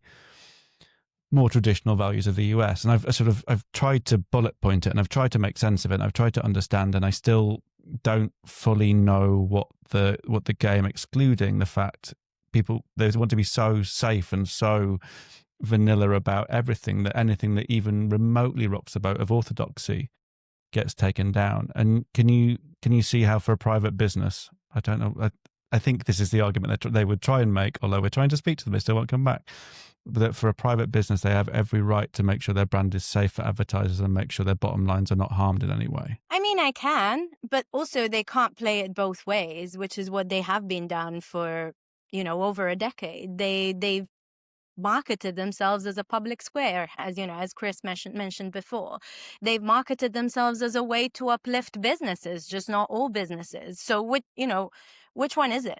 more traditional values of the US? And I've tried to bullet point it, and I've tried to make sense of it, and I've tried to understand, and I still don't fully know what the game, excluding the fact they want to be so safe and so vanilla about everything that anything that even remotely rocks the boat of orthodoxy gets taken down. And can you see how for a private business, I don't know, I think this is the argument that they would try and make, although we're trying to speak to them, they still won't come back, that for a private business, they have every right to make sure their brand is safe for advertisers and make sure their bottom lines are not harmed in any way. I mean, I can, but also they can't play it both ways, which is what they have been done for over a decade. They've marketed themselves as a public square, as Chris mentioned before. They've marketed themselves as a way to uplift businesses, just not all businesses. So which one is it?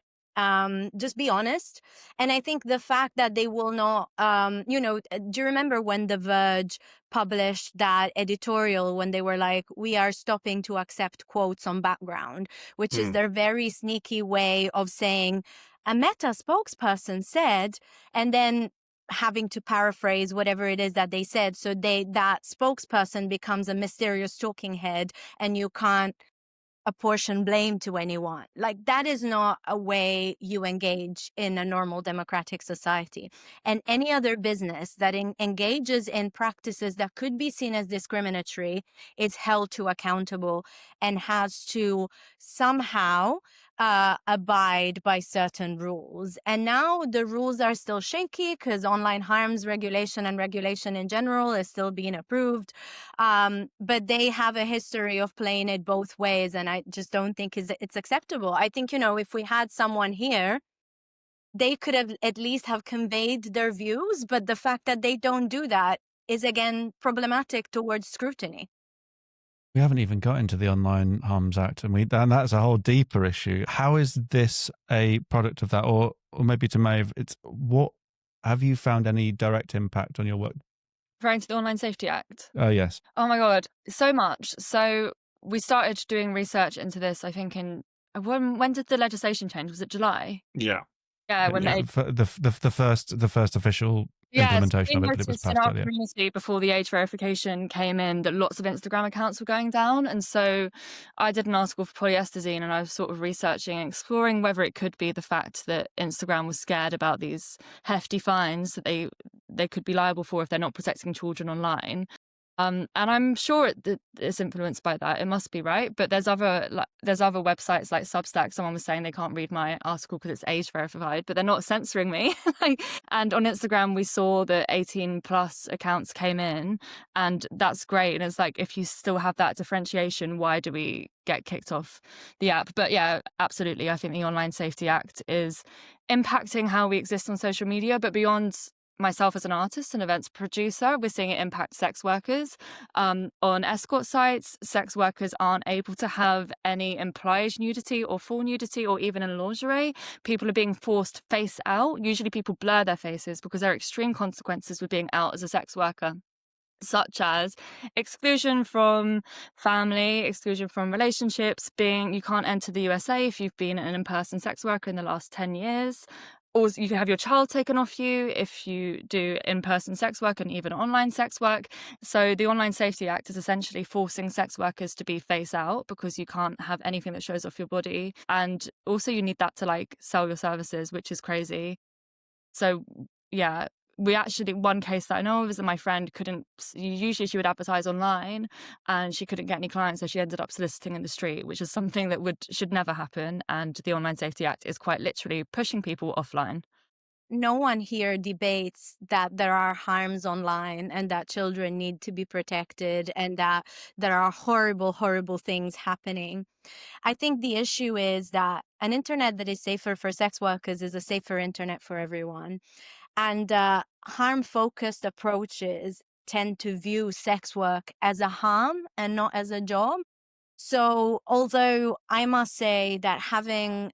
Just be honest. And I think the fact that they will not, do you remember when The Verge published that editorial when they were like, we are stopping to accept quotes on background, which is their very sneaky way of saying, a Meta spokesperson said, and then having to paraphrase whatever it is that they said. So that spokesperson becomes a mysterious talking head, and you can't apportion blame to anyone. Like, that is not a way you engage in a normal democratic society. And any other business that engages in practices that could be seen as discriminatory is held to accountable and has to somehow abide by certain rules. And now the rules are still shaky because online harms regulation and regulation in general is still being approved. But they have a history of playing it both ways, and I just don't think it's acceptable. I think, if we had someone here, they could have at least have conveyed their views, but the fact that they don't do that is again problematic towards scrutiny. We haven't even got into the Online Harms Act, and that's a whole deeper issue. How is this a product of that? Or maybe to Maeve, have you found any direct impact on your work? Referring to the Online Safety Act? Oh, yes. Oh my God, so much. So we started doing research into this, I think when did the legislation change? Was it July? Yeah. Yeah, when the first official Yes, implementation we of it, but it was noticed in passed our earlier. community before the age verification came in that lots of Instagram accounts were going down. And so I did an article for Polyestazine, and I was sort of researching and exploring whether it could be the fact that Instagram was scared about these hefty fines that they could be liable for if they're not protecting children online. And I'm sure it's influenced by that. It must be, right? But there's other websites like Substack. Someone was saying they can't read my article because it's age verified, but they're not censoring me. And on Instagram, we saw that 18 plus accounts came in, and that's great. And it's like, if you still have that differentiation, why do we get kicked off the app? But yeah, absolutely. I think the Online Safety Act is impacting how we exist on social media, but beyond myself as an artist and events producer, we're seeing it impact sex workers. On escort sites, sex workers aren't able to have any implied nudity or full nudity or even in lingerie. People are being forced face out. Usually people blur their faces because there are extreme consequences with being out as a sex worker, such as exclusion from family, exclusion from relationships, you can't enter the USA if you've been an in-person sex worker in the last 10 years. Or you can have your child taken off you if you do in-person sex work and even online sex work. So the Online Safety Act is essentially forcing sex workers to be face out because you can't have anything that shows off your body. And also you need that to like sell your services, which is crazy. So yeah, one case that I know of is that my friend usually she would advertise online and she couldn't get any clients, so she ended up soliciting in the street, which is something that should never happen. And the Online Safety Act is quite literally pushing people offline. No one here debates that there are harms online and that children need to be protected and that there are horrible, horrible things happening. I think the issue is that an internet that is safer for sex workers is a safer internet for everyone. And harm-focused approaches tend to view sex work as a harm and not as a job. So although I must say that having,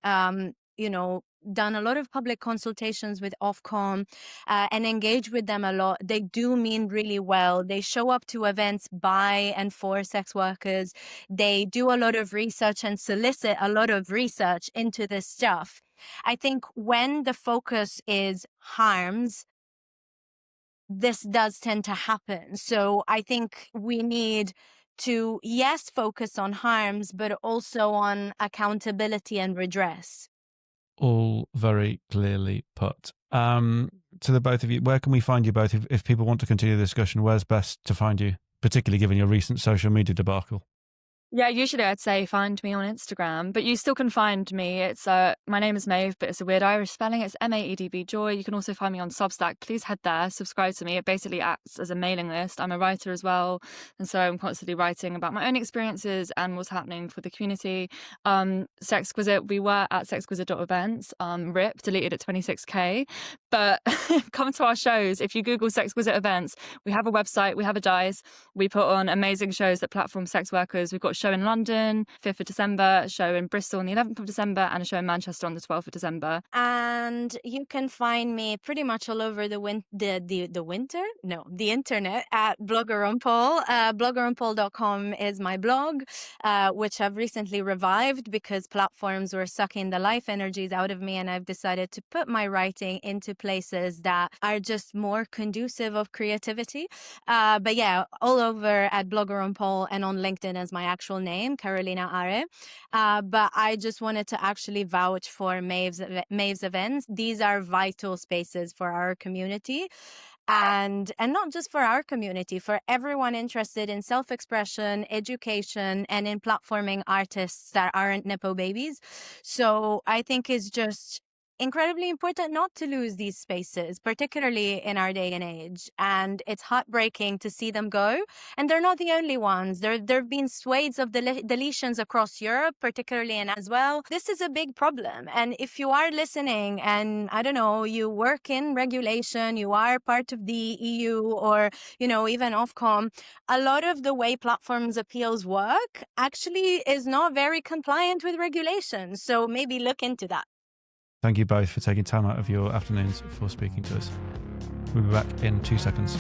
done a lot of public consultations with Ofcom and engaged with them a lot, they do mean really well. They show up to events by and for sex workers. They do a lot of research and solicit a lot of research into this stuff. I think when the focus is harms, this does tend to happen. So I think we need to, yes, focus on harms, but also on accountability and redress. All very clearly put. To the both of you, where can we find you both? If people want to continue the discussion, where's best to find you, particularly given your recent social media debacle? Yeah, usually I'd say find me on Instagram, but you still can find me. It's my name is Maeve, but it's a weird Irish spelling. It's Maedb Joy. You can also find me on Substack. Please head there, subscribe to me. It basically acts as a mailing list. I'm a writer as well, and so I'm constantly writing about my own experiences and what's happening for the community. Sexquisite, we were at sexquisite.events. RIP, deleted at 26k. But come to our shows. If you Google Sexquisite events, we have a website, we have a dice. We put on amazing shows that platform sex workers. We've got a show in London, 5th of December, a show in Bristol on the 11th of December, and a show in Manchester on the 12th of December. And you can find me pretty much all over the internet at Blogger-on-Pol. Blogger-on-Pol.com is my blog, which I've recently revived because platforms were sucking the life energies out of me, and I've decided to put my writing into places that are just more conducive of creativity. But yeah, all over at Blogger-on-Pol and on LinkedIn as my actual name, Carolina Are. But I just wanted to actually vouch for Maeve's events. These are vital spaces for our community. And not just for our community, for everyone interested in self-expression, education, and in platforming artists that aren't Nepo babies. So I think it's just incredibly important not to lose these spaces, particularly in our day and age. And it's heartbreaking to see them go. And they're not the only ones. There have been swathes of deletions across Europe, particularly and as well. This is a big problem. And if you are listening and, I don't know, you work in regulation, you are part of the EU or, even Ofcom, a lot of the way platforms appeals work actually is not very compliant with regulations. So maybe look into that. Thank you both for taking time out of your afternoons for speaking to us. We'll be back in 2 seconds.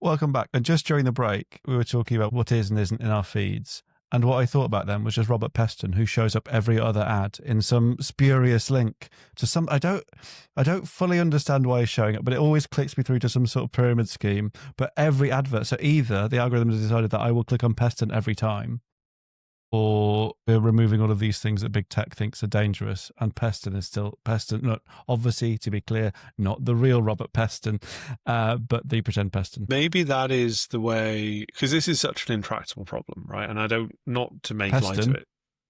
Welcome back. And just during the break, we were talking about what is and isn't in our feeds. And what I thought about them was just Robert Peston, who shows up every other ad in some spurious link to some. I don't fully understand why he's showing up, but it always clicks me through to some sort of pyramid scheme. But every advert, so either the algorithm has decided that I will click on Peston every time, or we're removing all of these things that big tech thinks are dangerous, and Peston is still Peston. Not obviously, to be clear, not the real Robert Peston, but the pretend Peston. Maybe that is the way, because this is such an intractable problem, right? And I don't, not to make light of it.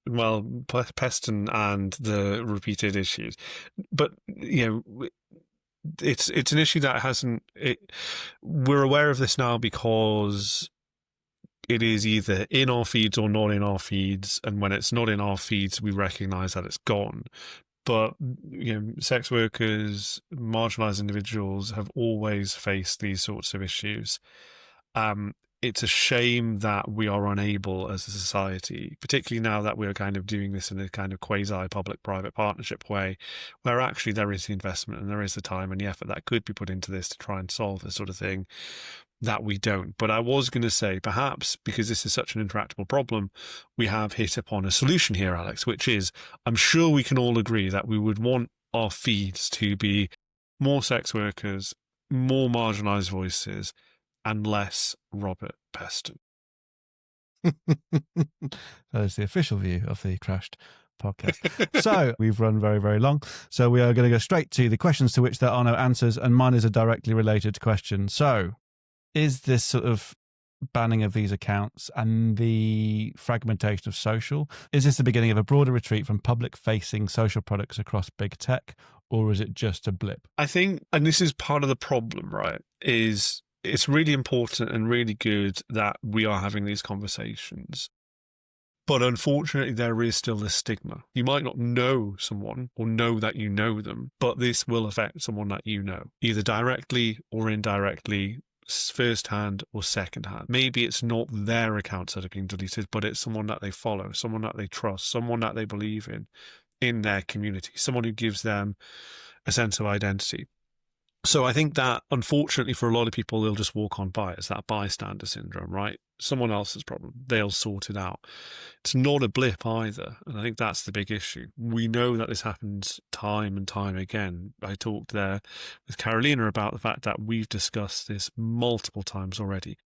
Well, Peston and the repeated issues, but it's an issue that hasn't. We're aware of this now because it is either in our feeds or not in our feeds, and when it's not in our feeds, we recognise that it's gone. But sex workers, marginalised individuals have always faced these sorts of issues. It's a shame that we are unable as a society, particularly now that we're kind of doing this in a kind of quasi-public-private partnership way, where actually there is the investment and there is the time and the effort that could be put into this to try and solve this sort of thing, that we don't. But I was going to say, perhaps because this is such an intractable problem, we have hit upon a solution here, Alex, which is, I'm sure we can all agree that we would want our feeds to be more sex workers, more marginalised voices, and less Robert Peston. That is the official view of the Crashed podcast. So we've run very, very long. So we are going to go straight to the questions to which there are no answers, and mine is a directly related question. So is this sort of banning of these accounts and the fragmentation of social, is this the beginning of a broader retreat from public-facing social products across big tech, or is it just a blip? I think, and this is part of the problem, right, is it's really important and really good that we are having these conversations. But unfortunately, there is still this stigma. You might not know someone or know that you know them, but this will affect someone that you know, either directly or indirectly, first-hand or second-hand. Maybe it's not their accounts that are being deleted, but it's someone that they follow, someone that they trust, someone that they believe in their community, someone who gives them a sense of identity. So I think that, unfortunately, for a lot of people, they'll just walk on by. It's that bystander syndrome, right? Someone else's problem. They'll sort it out. It's not a blip either. And I think that's the big issue. We know that this happens time and time again. I talked there with Carolina about the fact that we've discussed this multiple times already.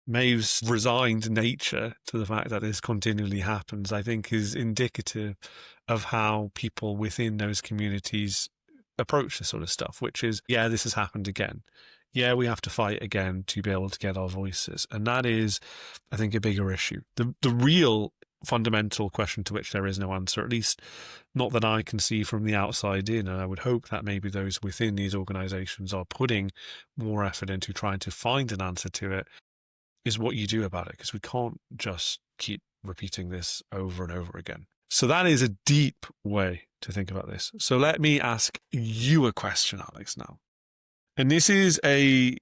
Maeve's resigned nature to the fact that this continually happens, I think, is indicative of how people within those communities approach this sort of stuff, which is, yeah, this has happened again. Yeah, we have to fight again to be able to get our voices. And that is, I think, a bigger issue. The real fundamental question to which there is no answer, at least not that I can see from the outside in, and I would hope that maybe those within these organizations are putting more effort into trying to find an answer to it, is what you do about it, because we can't just keep repeating this over and over again. So that is a deep way to think about this. So let me ask you a question, Alex, now. And this is a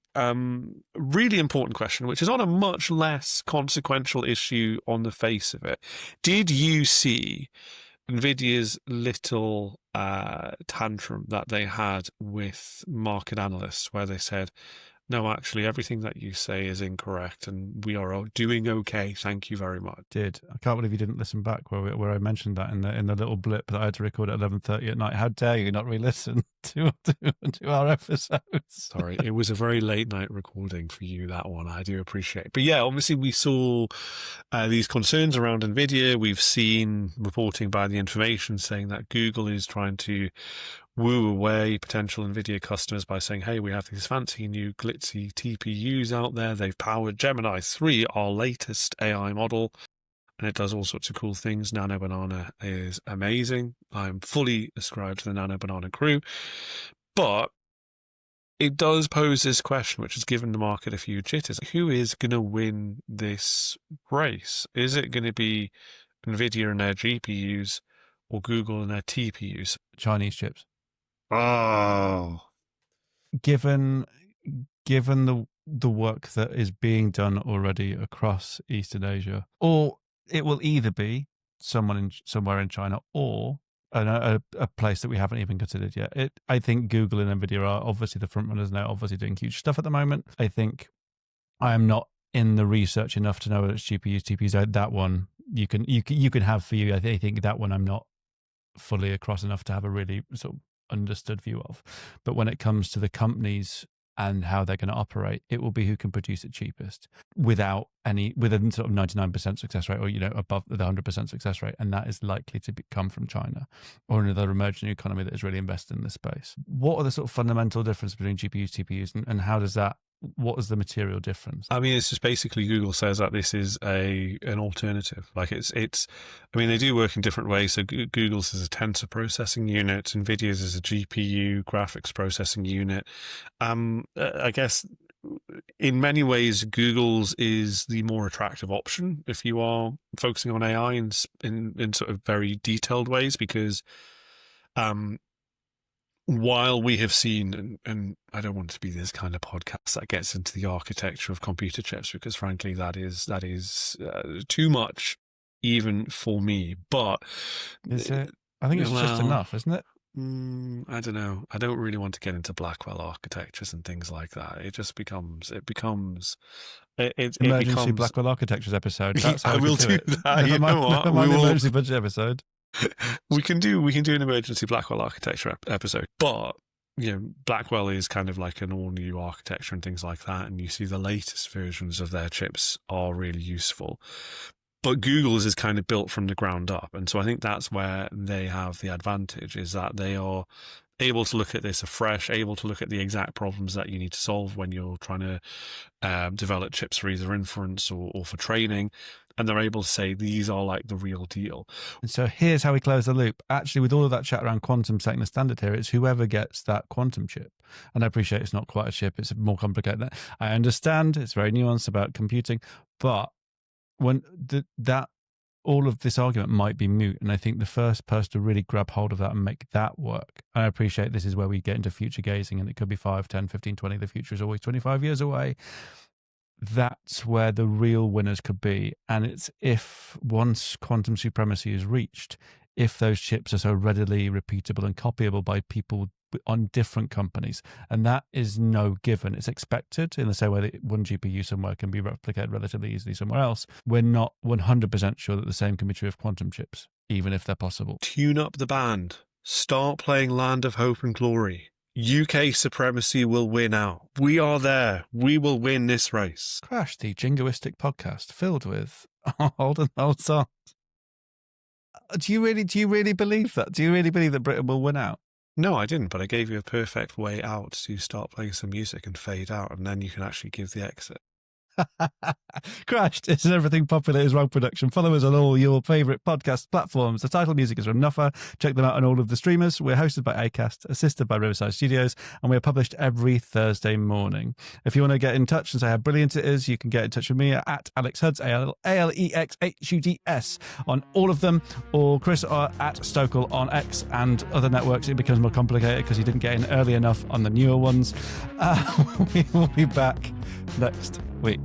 really important question, which is on a much less consequential issue on the face of it. Did you see NVIDIA's little tantrum that they had with market analysts, where they said, no, actually, everything that you say is incorrect, and we are doing okay. Thank you very much. I can't believe you didn't listen back where I mentioned that in the little blip that I had to record at 11:30 at night. How dare you not re-listen to our episodes? Sorry, it was a very late night recording for you, that one. I do appreciate it. But yeah, obviously we saw these concerns around NVIDIA. We've seen reporting by The Information saying that Google is trying to woo away potential NVIDIA customers by saying, hey, we have these fancy new glitzy TPUs out there. They've powered Gemini 3, our latest AI model, and it does all sorts of cool things. Nano Banana is amazing. I'm fully ascribed to the Nano Banana crew. But it does pose this question, which has given the market a few jitters. Who is going to win this race? Is it going to be NVIDIA and their GPUs or Google and their TPUs? Chinese chips. Oh. Given the work that is being done already across Eastern Asia, or it will either be somewhere in China or a place that we haven't even considered yet. I think Google and NVIDIA are obviously the front runners now, obviously doing huge stuff at the moment. I think I am not in the research enough to know whether it's GPUs, TPUs. That one you can have for you. I think that one I'm not fully across enough to have a really sort of understood view of. But when it comes to the companies and how they're going to operate, it will be who can produce it cheapest with a sort of 99% success rate, or above the 100% success rate, and that is likely to come from China or another emerging economy that is really invested in this space. What are the sort of fundamental differences between GPUs, TPUs, and how does that? What is the material difference? I mean, it's just basically Google says that this is an alternative. Like it's. I mean, they do work in different ways. So Google's is a tensor processing unit, NVidia's is a GPU graphics processing unit. I guess in many ways, Google's is the more attractive option if you are focusing on AI in sort of very detailed ways, because while we have seen, and I don't want to be this kind of podcast that gets into the architecture of computer chips, because frankly that is too much even for me. But is it? I think it's just enough, isn't it? I don't know. I don't really want to get into Blackwell architectures and things like that. It just becomes emergency Blackwell architectures episode. That's how I will do that. You know what? We will emergency budget episode. We can do an emergency Blackwell architecture episode, but Blackwell is kind of like an all new architecture and things like that, and you see the latest versions of their chips are really useful. But Google's is kind of built from the ground up, and so I think that's where they have the advantage, is that they are able to look at this afresh, able to look at the exact problems that you need to solve when you're trying to develop chips for either inference or for training. And they're able to say, these are like the real deal. And so here's how we close the loop. Actually, with all of that chat around quantum setting the standard here, it's whoever gets that quantum chip. And I appreciate it's not quite a chip. It's more complicated than that. I understand it's very nuanced about computing, but when all of this argument might be moot. And I think the first person to really grab hold of that and make that work, and I appreciate this is where we get into future gazing, and it could be 5, 10, 15, 20. The future is always 25 years away. That's where the real winners could be. And it's if once quantum supremacy is reached, if those chips are so readily repeatable and copyable by people on different companies, and that is no given. It's expected in the same way that one GPU somewhere can be replicated relatively easily somewhere else. We're not 100% sure that the same can be true of quantum chips, even if they're possible. Tune up the band. Start playing Land of Hope and Glory. UK supremacy will win out. We are there. We will win this race. Crash, the jingoistic podcast filled with old and old songs. Do you really believe that? Do you really believe that Britain will win out? No, I didn't, but I gave you a perfect way out to start playing some music and fade out, and then you can actually give the exit. Crashed is an Everything Popular is Wrong production. Follow us on all your favourite podcast platforms. The title music is from Nuffer. Check them out on all of the streamers. We're hosted by Acast, assisted by Riverside Studios, and we are published every Thursday morning. If you want to get in touch and say how brilliant it is, you can get in touch with me at Alex Huds, ALEXHUDS on all of them, or Chris at Stokel on X and other networks. It becomes more complicated because he didn't get in early enough on the newer ones. We will be back next week.